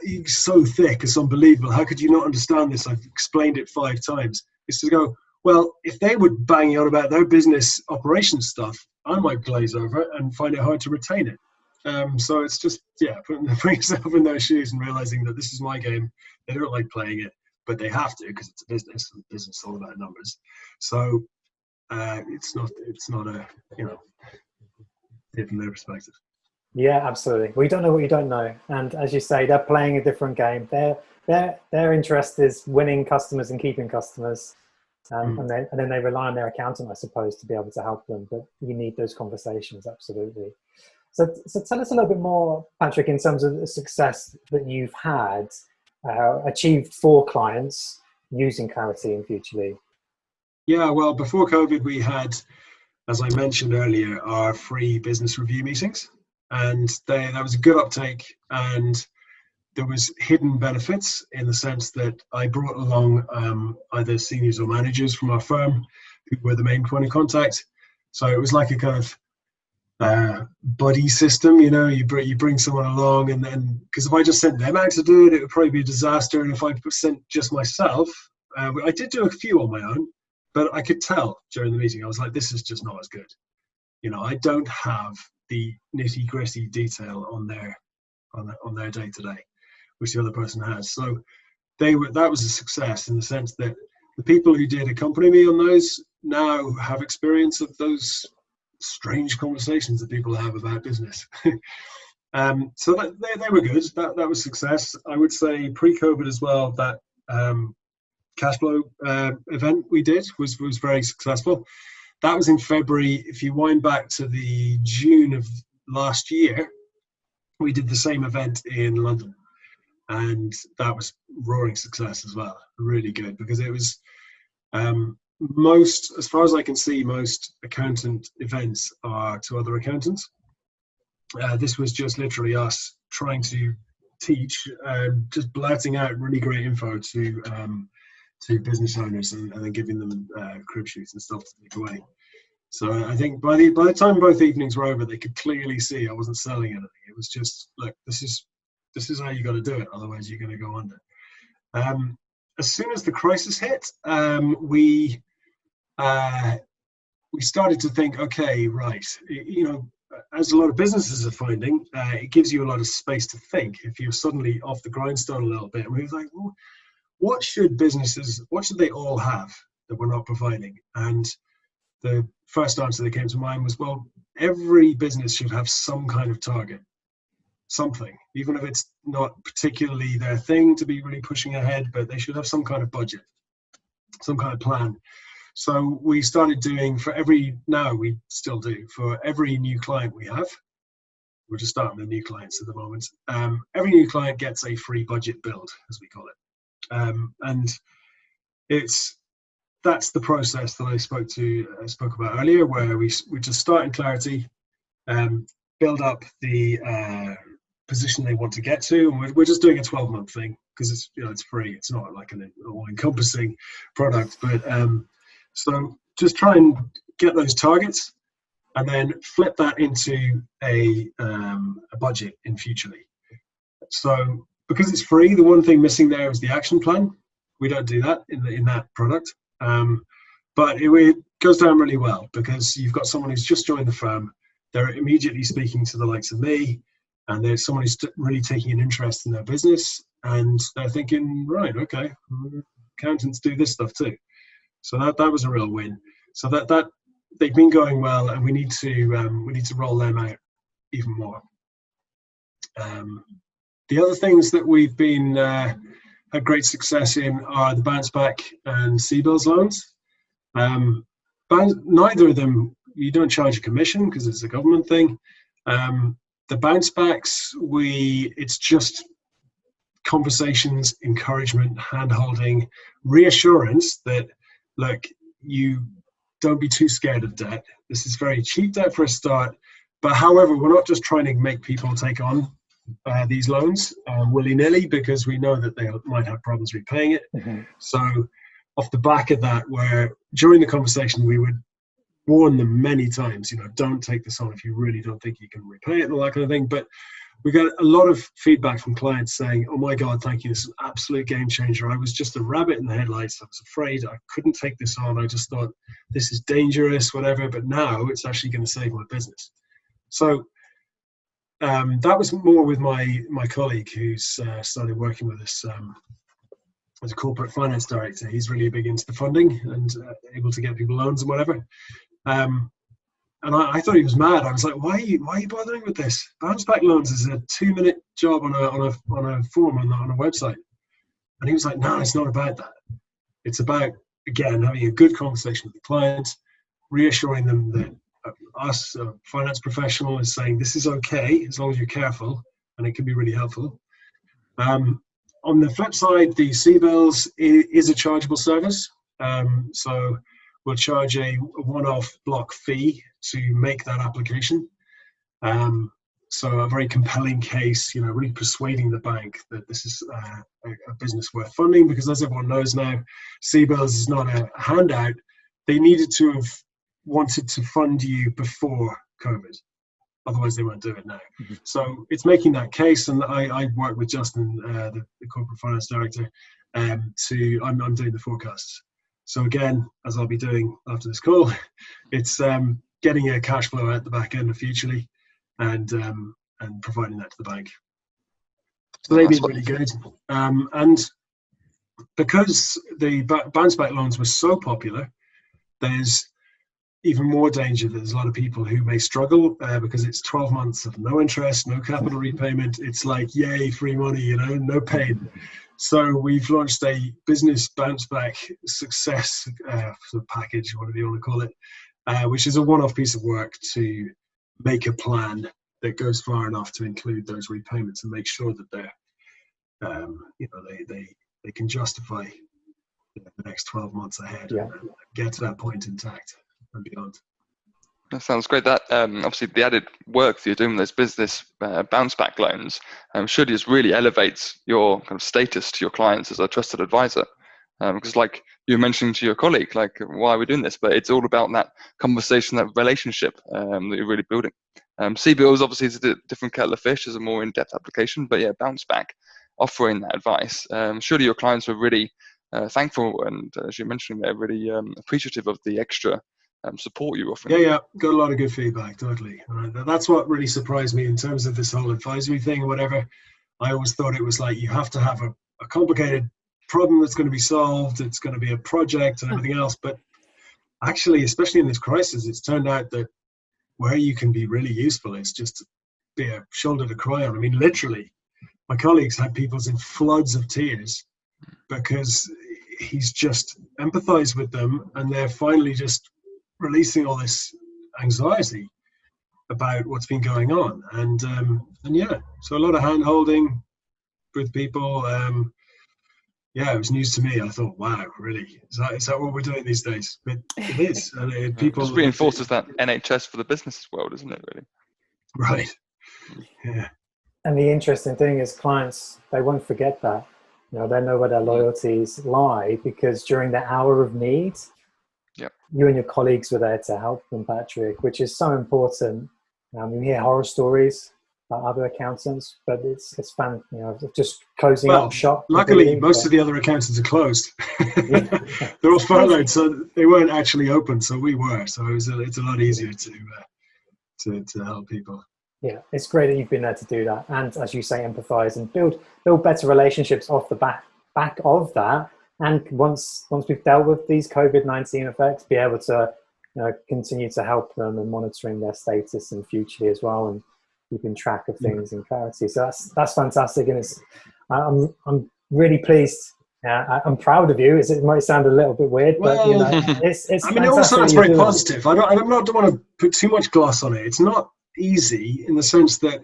you're so thick, it's unbelievable, how could you not understand this? I've explained it 5 times. It's to go, well, if they were banging on about their business operations stuff, I might glaze over it and find it hard to retain it. So it's just, putting yourself in their shoes and realizing that this is my game. They don't like playing it, but they have to because it's a business, and business is all about numbers. So it's not a, from their perspective. Yeah, absolutely. We don't know what you don't know. And as you say, they're playing a different game. Their interest is winning customers and keeping customers. And then they rely on their accountant, I suppose, to be able to help them. But you need those conversations, absolutely. So tell us a little bit more, Patrick, in terms of the success that you've had achieved for clients using Clarity and Futurely. Yeah, well, before COVID, we had, as I mentioned earlier, our free business review meetings. And that was a good uptake, and there was hidden benefits in the sense that I brought along either seniors or managers from our firm who were the main point of contact. So it was like a kind of buddy system, you bring someone along, and then, because if I just sent them out to do it, it would probably be a disaster. And if I sent just myself, I did do a few on my own, but I could tell during the meeting, I was like, this is just not as good. I don't have the nitty gritty detail on their day to day, which the other person has. So that was a success in the sense that the people who did accompany me on those now have experience of those strange conversations that people have about business. So they were good. That was success. I would say pre-COVID as well, that cash flow event we did was very successful. That was in February. If you wind back to the June of last year, we did the same event in London. And that was roaring success as well. Really good, because it was as far as I can see, most accountant events are to other accountants. This was just literally us trying to teach, just blurting out really great info to business owners, and then giving them crib sheets and stuff to take away. So I think by the time both evenings were over, they could clearly see I wasn't selling anything. It was just, look, this is how you got to do it, otherwise you're going to go under. As soon as the crisis hit, we started to think, okay, right, as a lot of businesses are finding, it gives you a lot of space to think if you're suddenly off the grindstone a little bit. And we were like, well, what should they all have that we're not providing? And the first answer that came to mind was, well, every business should have some kind of target, something, even if it's not particularly their thing to be really pushing ahead, but they should have some kind of budget, some kind of plan. So we started doing, we still do, for every new client we have, we're just starting with new clients at the moment, every new client gets a free budget build, as we call it. And that's the process that I spoke about earlier, where we just start in Clarity, build up the position they want to get to, and we're just doing a 12-month thing because it's free. It's not like an all-encompassing product, but so just try and get those targets, and then flip that into a budget in Futurely. So because it's free, the one thing missing there is the action plan. We don't do that in that product. But it goes down really well because you've got someone who's just joined the firm. They're immediately speaking to the likes of me, and there's someone who's really taking an interest in their business, and they're thinking, right, okay, accountants do this stuff too. So that was a real win. So that they've been going well, and we need to roll them out even more. The other things that we've been had great success in are the bounce back and CBILS loans. Neither of them, you don't charge a commission because it's a government thing. The bounce backs, it's just conversations, encouragement, hand-holding, reassurance that, look, you don't be too scared of debt. This is very cheap debt for a start. But however, we're not just trying to make people take on these loans willy-nilly, because we know that they might have problems repaying it. Mm-hmm. So off the back of that, where during the conversation we would warn them many times, don't take this on if you really don't think you can repay it and all that kind of thing. But we got a lot of feedback from clients saying, oh my God, thank you, this is an absolute game changer. I was just a rabbit in the headlights. I was afraid I couldn't take this on. I just thought this is dangerous, whatever, but now it's actually going to save my business. So that was more with my colleague who's started working with us as a corporate finance director. He's really big into the funding and able to get people loans and whatever. And I thought he was mad. I was like, why are you bothering with this? Bounce back loans is a 2-minute job on a form on a website. And he was like, no, it's not about that. It's about, again, having a good conversation with the client, reassuring them that us, a finance professional, is saying this is okay as long as you're careful, and it can be really helpful. On the flip side, the CBILS is a chargeable service. So we'll charge a one-off block fee to make that application. So a very compelling case, really persuading the bank that this is a business worth funding, because as everyone knows now, CBILS is not a handout. They needed to have wanted to fund you before COVID. Otherwise, they won't do it now. Mm-hmm. So it's making that case, and I work with Justin, the corporate finance director, I'm doing the forecasts. So again, as I'll be doing after this call, it's getting a cash flow out the back end of Futurely and providing that to the bank. So they've been really good. And because the bounce back loans were so popular, there's even more danger that there's a lot of people who may struggle because it's 12 months of no interest, no capital repayment. It's like, yay, free money, no pain. So we've launched a business bounce back success sort of package, whatever you want to call it, which is a one-off piece of work to make a plan that goes far enough to include those repayments and make sure that they're, they can justify the next 12 months ahead and get to that point intact and beyond. That sounds great. That obviously the added work that you're doing with those business bounce back loans should just really elevates your kind of status to your clients as a trusted advisor. Because like you were mentioning to your colleague, like, why are we doing this? But it's all about that conversation, that relationship that you're really building. CBILS obviously is a different kettle of fish, is a more in-depth application, but yeah, bounce back, offering that advice. Surely your clients were really thankful, and as you mentioned, they're really appreciative of the extra support you offer. Yeah, got a lot of good feedback, totally. That's what really surprised me in terms of this whole advisory thing or whatever. I always thought it was like you have to have a complicated problem that's going to be solved, it's going to be a project and everything else. But actually, especially in this crisis, it's turned out that where you can be really useful is just to be a shoulder to cry on. I mean, literally, my colleagues had people in floods of tears because he's just empathized with them, and they're finally just releasing all this anxiety about what's been going on. And yeah, so a lot of hand holding with people. Yeah, it was news to me. I thought, wow, really? Is that what we're doing these days? But it is. And people just reinforces that NHS for the business world, isn't it, really? Right. Yeah. And the interesting thing is clients, they won't forget that. They know where their loyalties lie, because during the hour of need, you and your colleagues were there to help them, Patrick, which is so important. You hear horror stories about other accountants, but it's fun, just closing up shop. Luckily, most of the other accountants are closed. They're all furloughed, so they weren't actually open. So we were. So it's a lot easier to help people. Yeah, it's great that you've been there to do that, and as you say, empathize and build better relationships off the back of that. And once we've dealt with these COVID-19 effects, be able to continue to help them and monitoring their status in future as well. And keeping track of things in clarity. So that's fantastic, and I'm really pleased. I'm proud of you. It might sound a little bit weird, but you know, it's I mean, it all sounds very positive. I don't want to put too much gloss on it. It's not easy in the sense that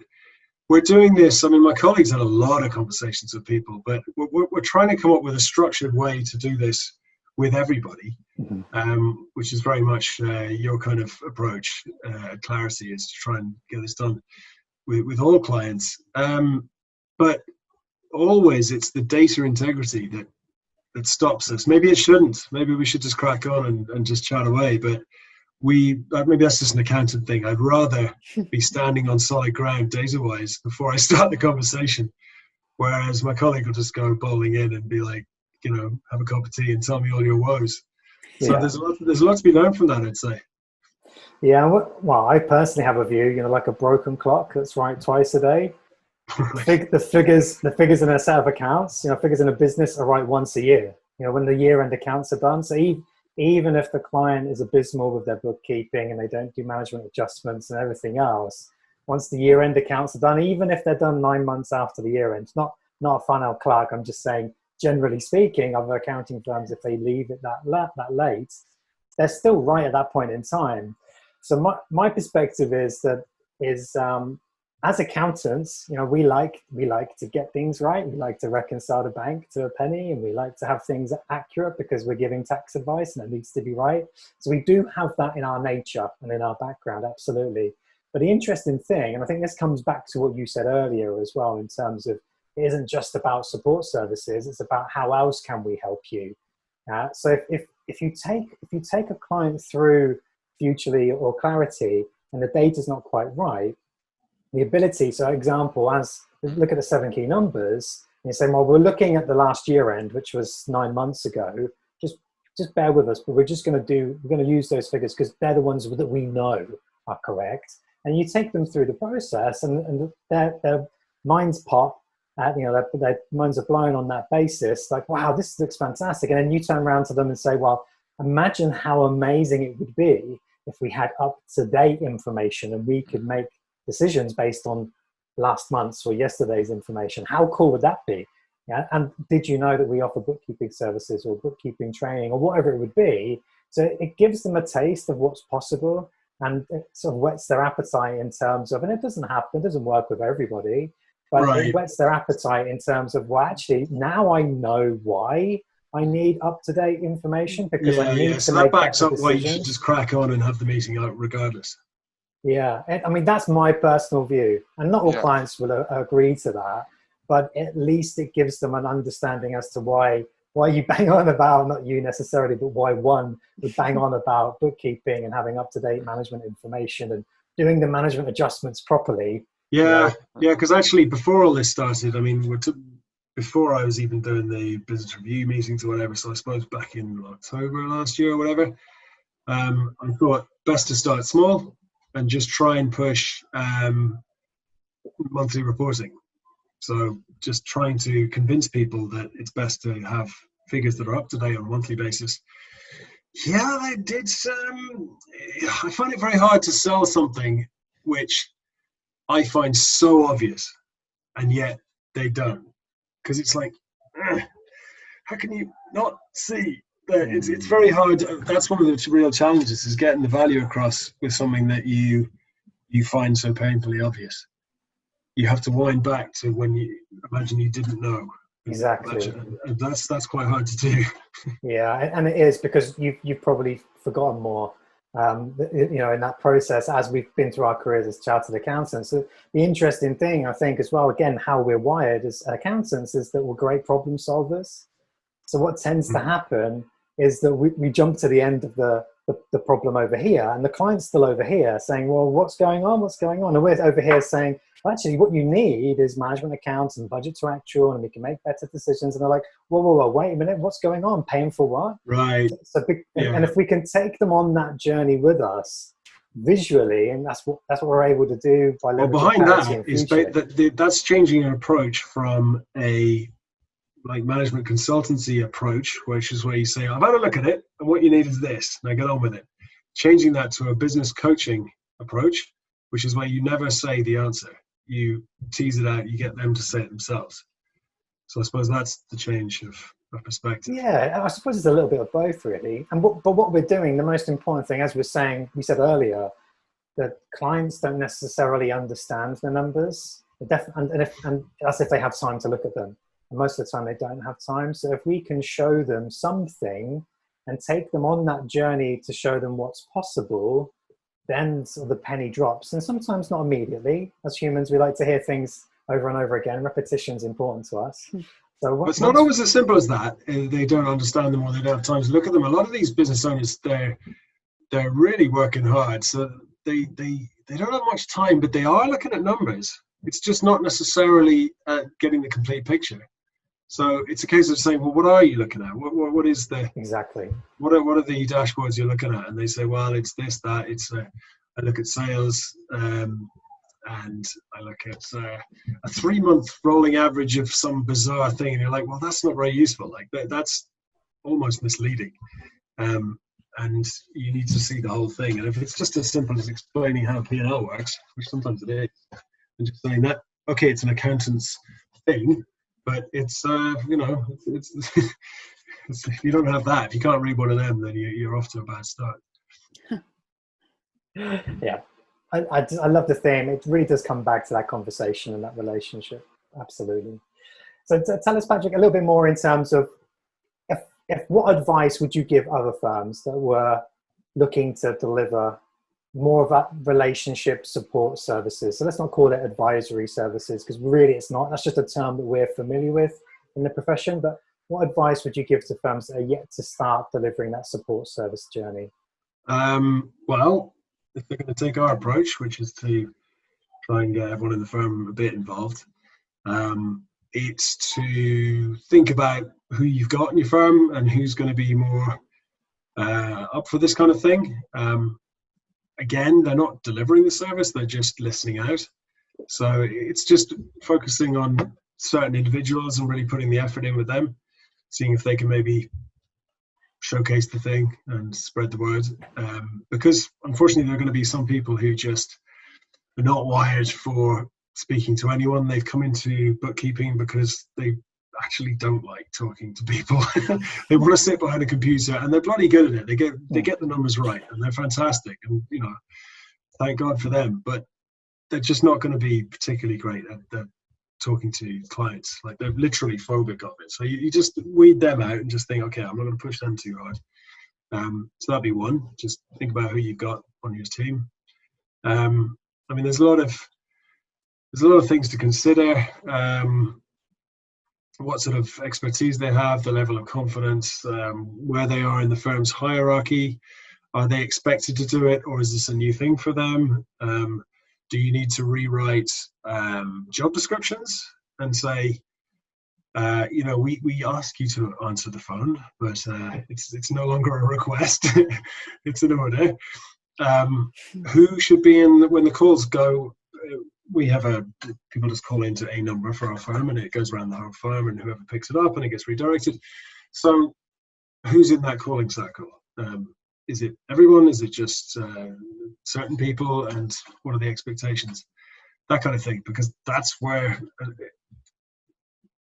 we're doing this. I mean, my colleagues had a lot of conversations with people, but we're trying to come up with a structured way to do this with everybody, which is very much your kind of approach. Clarity is to try and get this done with all clients. But always it's the data integrity that stops us. Maybe it shouldn't. Maybe we should just crack on and just chat away. But maybe that's just an accountant thing. I'd rather be standing on solid ground data-wise before I start the conversation. Whereas my colleague will just go bowling in and be like, you know, have a cup of tea and tell me all your woes. So there's a lot to be learned from that, I'd say. Yeah, well, I personally have a view, you know, like a broken clock that's right twice a day. The figures in a set of accounts, you know, figures in a business are right once a year. You know, when the year-end accounts are done. So even if the client is abysmal with their bookkeeping and they don't do management adjustments and everything else, once the year-end accounts are done, even if they're done 9 months after the year-end, not a final clerk, I'm just saying, generally speaking, other accounting firms, if they leave it that late, they're still right at that point in time. So my perspective is that as accountants, you know, we like to get things right. We like to reconcile the bank to a penny, and we like to have things accurate because we're giving tax advice and it needs to be right. So we do have that in our nature and in our background, absolutely. But the interesting thing, and I think this comes back to what you said earlier as well, in terms of it isn't just about support services, it's about how else can we help you. So if you take a client through Futurely or Clarity and the data's not quite right, the ability, so example, as look at the 7 key numbers, and you say, well, we're looking at the last year end, which was 9 months ago, just bear with us, but we're going to use those figures because they're the ones that we know are correct. And you take them through the process and their minds pop, you know, their minds are blown on that basis, like, wow, this looks fantastic. And then you turn around to them and say, well, imagine how amazing it would be if we had up-to-date information and we could make decisions based on last month's or yesterday's information. How cool would that be? Yeah. And did you know that we offer bookkeeping services or bookkeeping training or whatever it would be? So it gives them a taste of what's possible, and it sort of whets their appetite in terms of, and it doesn't work with everybody, but It whets their appetite in terms of, well, actually, now I know why I need up-to-date information because I need to make backs up decisions. why you should just crack on and have the meeting out regardless. Yeah, I mean, that's my personal view, and not all clients will agree to that, but at least it gives them an understanding as to why you bang on about, not you necessarily, but why one would bang on about bookkeeping and having up-to-date management information and doing the management adjustments properly. Yeah, because actually before all this started, I mean, before I was even doing the business review meetings or whatever, so I suppose back in October last year or whatever, I thought best to start small and just try and push monthly reporting. So just trying to convince people that it's best to have figures that are up to date on a monthly basis. Yeah, I did. I find it very hard to sell something which I find so obvious, and yet they don't. Because it's like, how can you not see? It's very hard. That's one of the real challenges, is getting the value across with something that you find so painfully obvious. You have to wind back to when you imagine you didn't know. Exactly. And that's quite hard to do. Yeah, and it is, because you've probably forgotten more, you know, in that process as we've been through our careers as chartered accountants. So the interesting thing, I think, as well, again, how we're wired as accountants, is that we're great problem solvers. So what tends to happen is that we jump to the end of the problem over here, and the client's still over here saying, well, what's going on? And we're over here saying, well, actually, what you need is management accounts and budget to actual, and we can make better decisions. And they're like, whoa, wait a minute, what's going on? Paying for what? Right. So, and if we can take them on that journey with us visually, and that's what we're able to do by leveraging. Well, behind that is that's changing an approach from a management consultancy approach, which is where you say, I've had a look at it, and what you need is this. Now get on with it. Changing that to a business coaching approach, which is where you never say the answer. You tease it out, you get them to say it themselves. So I suppose that's the change of perspective. Yeah, I suppose it's a little bit of both, really. But what we're doing, the most important thing, as we said earlier, that clients don't necessarily understand the numbers. And that's if they have time to look at them. And most of the time they don't have time. So if we can show them something and take them on that journey to show them what's possible, then sort of the penny drops. And sometimes not immediately. As humans, we like to hear things over and over again. Repetition is important to us. So it's not always as simple as that. They don't understand them or they don't have time to look at them. A lot of these business owners, they're really working hard. So they don't have much time, but they are looking at numbers. It's just not necessarily getting the complete picture. So it's a case of saying, well, what are you looking at? What is the exactly? What are the dashboards you're looking at? And they say, well, it's this, that. It's I look at sales, and I look at a 3-month rolling average of some bizarre thing, and you're like, well, that's not very useful. Like that's almost misleading. And you need to see the whole thing. And if it's just as simple as explaining how P&L works, which sometimes it is, and just saying that, okay, it's an accountant's thing, but it's it's if you don't have that, if you can't read one of them, then you're off to a bad start. Yeah, I love the theme. It really does come back to that conversation and that relationship. Absolutely. So tell us, Patrick, a little bit more in terms of if what advice would you give other firms that were looking to deliver more of that relationship support services? So let's not call it advisory services, because really it's not. That's just a term that we're familiar with in the profession. But what advice would you give to firms that are yet to start delivering that support service journey? Well, if they're going to take our approach, which is to try and get everyone in the firm a bit involved, it's to think about who you've got in your firm and who's going to be more up for this kind of thing. Again, they're not delivering the service, they're just listening out. So it's just focusing on certain individuals and really putting the effort in with them, seeing if they can maybe showcase the thing and spread the word. Because unfortunately, there are going to be some people who just are not wired for speaking to anyone. They've come into bookkeeping because they actually don't like talking to people. They want to sit behind a computer, and they're bloody good at it. They get the numbers right, and they're fantastic, and thank God for them. But they're just not going to be particularly great at talking to clients. Like, they're literally phobic of it. So you just weed them out and just think, okay, I'm not going to push them too hard. So that'd be one. Just think about who you've got on your team. I mean, there's a lot of things to consider. What sort of expertise they have, the level of confidence, where they are in the firm's hierarchy. Are they expected to do it, or is this a new thing for them? Do you need to rewrite job descriptions and say, we ask you to answer the phone, but it's no longer a request, it's an order. Who should be in when the calls go? We have people just call into a number for our firm, and it goes around the whole firm, and whoever picks it up, and it gets redirected. So who's in that calling circle? Is it everyone? Is it just certain people? And what are the expectations? That kind of thing, because that's where,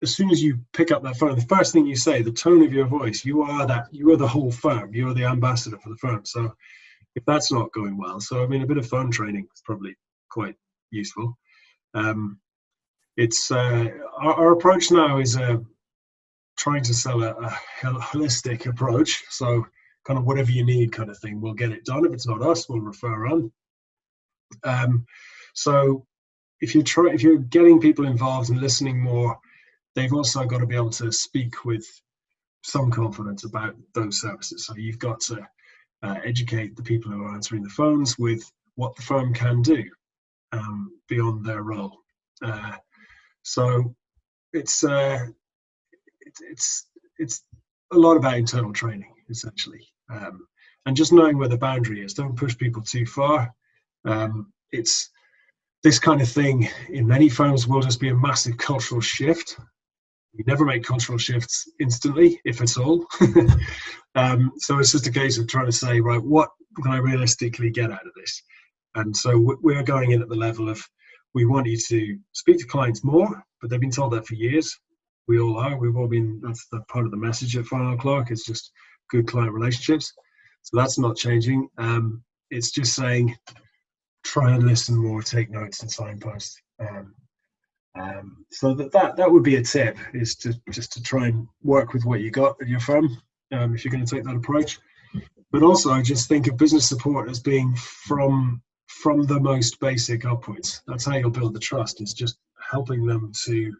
as soon as you pick up that phone, the first thing you say, the tone of your voice, you are the whole firm. You are the ambassador for the firm. So if that's not going well, so I mean, a bit of phone training is probably quite useful. It's our approach now is trying to sell a holistic approach. So kind of whatever you need kind of thing, we'll get it done. If it's not us, we'll refer on. So if you're getting people involved and listening more, they've also got to be able to speak with some confidence about those services. So you've got to educate the people who are answering the phones with what the firm can do beyond their role. So it's a lot about internal training, essentially, and just knowing where the boundary is. Don't push people too far. It's this kind of thing in many firms will just be a massive cultural shift. You never make cultural shifts instantly, if at all. So it's just a case of trying to say, right, what can I realistically get out of this? And so we're going in at the level of, we want you to speak to clients more, but they've been told that for years. We all are. We've all been, that's the part of the message at Final Clock. It's just good client relationships. So that's not changing. It's just saying, try and listen more, take notes and signpost. So that would be a tip, is to just to try and work with what you got at your firm, if you're going to take that approach. But also just think of business support as being from the most basic upwards. That's how you'll build the trust, is just helping them to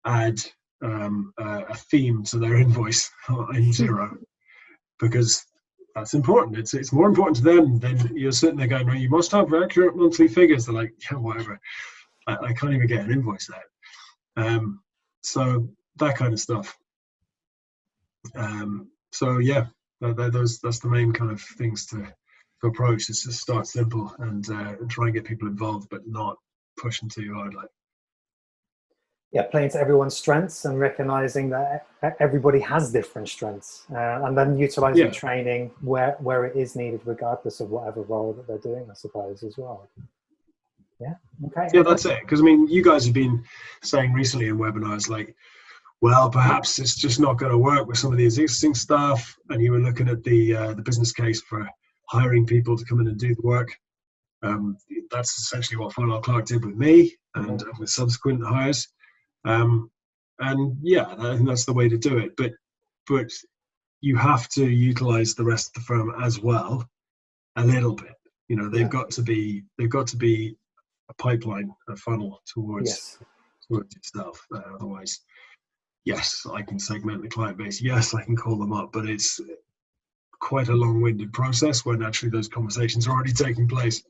add a theme to their invoice in Xero, because that's important. It's more important to them than you're sitting there going, "No, you must have accurate monthly figures." They're like, "Yeah, whatever. I can't even get an invoice out." So that kind of stuff. So yeah, that's the main kind of things to approach. Is just start simple and try and get people involved, but not pushing too hard. Like, yeah, playing to everyone's strengths and recognizing that everybody has different strengths, and then utilizing training where it is needed, regardless of whatever role that they're doing, I suppose, as well. Yeah. Okay. Yeah, that's it. Because I mean, you guys have been saying recently in webinars, like, well, perhaps it's just not going to work with some of the existing stuff, and you were looking at the business case for hiring people to come in and do the work. That's essentially what Final Clock did with me and with subsequent hires. And yeah, I think that's the way to do it. But you have to utilize the rest of the firm as well, a little bit. You know, they've got to be a pipeline, a funnel towards yourself. Otherwise, yes, I can segment the client base. Yes, I can call them up, but it's quite a long-winded process when actually those conversations are already taking place.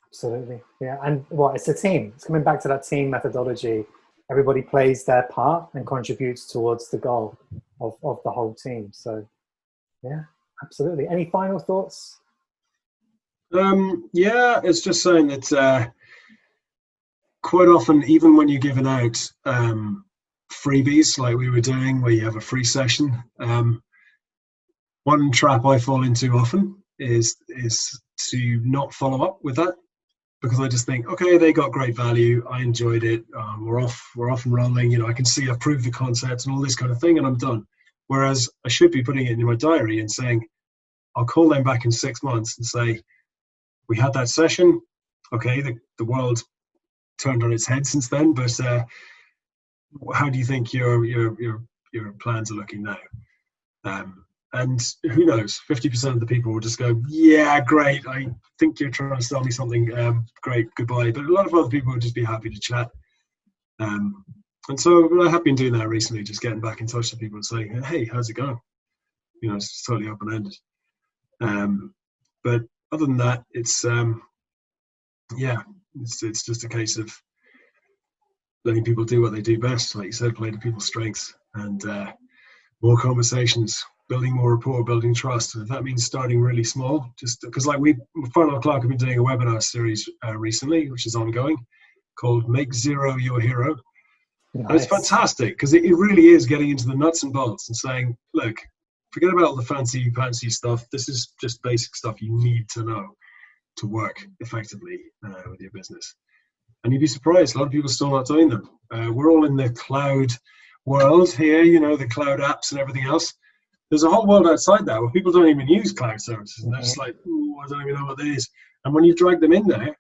Absolutely. Yeah. And it's a team. It's coming back to that team methodology. Everybody plays their part and contributes towards the goal of the whole team. So yeah, absolutely. Any final thoughts? Yeah, it's just saying that quite often, even when you're giving out freebies like we were doing, where you have a free session, one trap I fall into often is to not follow up with that, because I just think, okay, they got great value, I enjoyed it, we're off and rolling. You know, I can see I've proved the concept and all this kind of thing, and I'm done. Whereas I should be putting it in my diary and saying, I'll call them back in 6 months and say, we had that session. Okay, the world turned on its head since then, but how do you think your plans are looking now? And who knows, 50% of the people will just go, yeah, great, I think you're trying to sell me something, great, goodbye. But a lot of other people will just be happy to chat. And so I have been doing that recently, just getting back in touch with people and saying, hey, how's it going? You know, it's totally open-ended. But other than that, it's it's just a case of letting people do what they do best, like you said, play to people's strengths, and more conversations, building more rapport, building trust. And if that means starting really small, just because, like, Final Clock have been doing a webinar series recently, which is ongoing, called Make Xero Your Hero. Nice. And it's fantastic, because it really is getting into the nuts and bolts and saying, look, forget about all the fancy stuff. This is just basic stuff you need to know to work effectively with your business. And you'd be surprised, a lot of people are still not doing them. We're all in the cloud world here, you know, the cloud apps and everything else. There's a whole world outside that where people don't even use cloud services. And they're just like, ooh, I don't even know what that is. And when you drag them in there,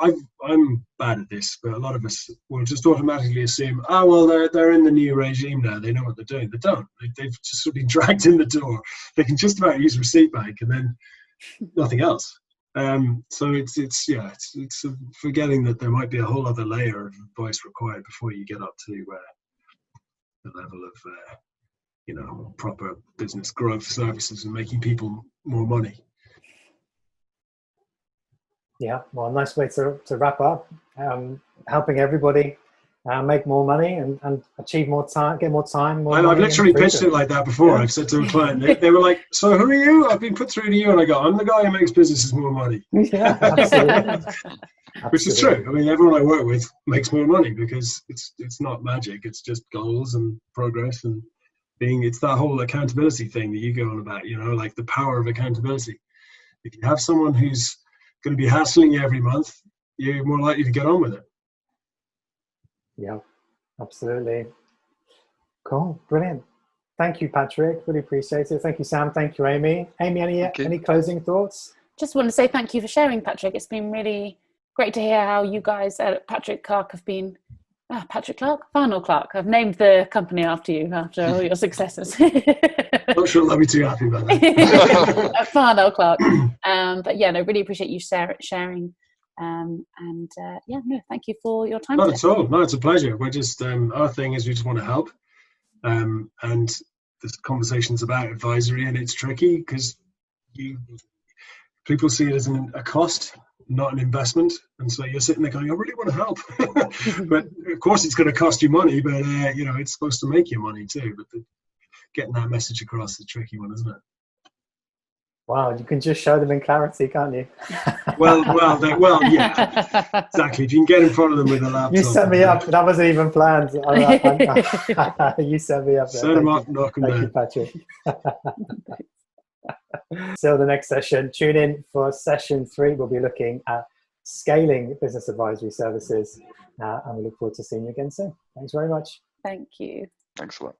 I'm bad at this, but a lot of us will just automatically assume, oh, well, they're in the new regime now. They know what they're doing. They don't. They've just sort of been dragged in the door. They can just about use Receipt Bank and then nothing else. So it's forgetting that there might be a whole other layer of advice required before you get up to the level of proper business growth services and making people more money. Yeah, well, a nice way to wrap up. Helping everybody make more money and achieve more time, get more time. I've literally pitched it like that before. Yeah. I've said to a client, they were like, so who are you? I've been put through to you. And I go, I'm the guy who makes businesses more money. Yeah, absolutely. Which is true. I mean, everyone I work with makes more money because it's not magic. It's just goals and progress and it's that whole accountability thing that you go on about, you know, like the power of accountability. If you have someone who's going to be hassling you every month, you're more likely to get on with it. Yeah, absolutely. Cool, brilliant. Thank you, Patrick. Really appreciate it. Thank you, Sam. Thank you, Amy. Amy, any closing thoughts? Just want to say thank you for sharing, Patrick. It's been really great to hear how you guys at Patrick Clark have been. Patrick Clark? Farnell Clark. I've named the company after you, after all your successes. Not sure they'll be too happy about that. Farnell Clark. But yeah, no, really appreciate you sharing. Yeah, no, thank you for your time. Not at all. No, it's a pleasure. We're just, our thing is we just want to help. And this conversation's about advisory, and it's tricky because people see it as a cost, not an investment, and so you're sitting there going, I really want to help. But of course it's going to cost you money, but it's supposed to make you money too. But getting that message across is a tricky one, isn't it? Wow, you can just show them in clarity, can't you? Well, yeah, exactly. If you can get in front of them with a laptop. You set me up. That wasn't even planned. You set me up. Set them up, knock them down. Thank you, Patrick. So the next session, tune in for session 3. We'll be looking at scaling business advisory services, and we look forward to seeing you again soon. Thanks very much. Thank you. Thanks a lot.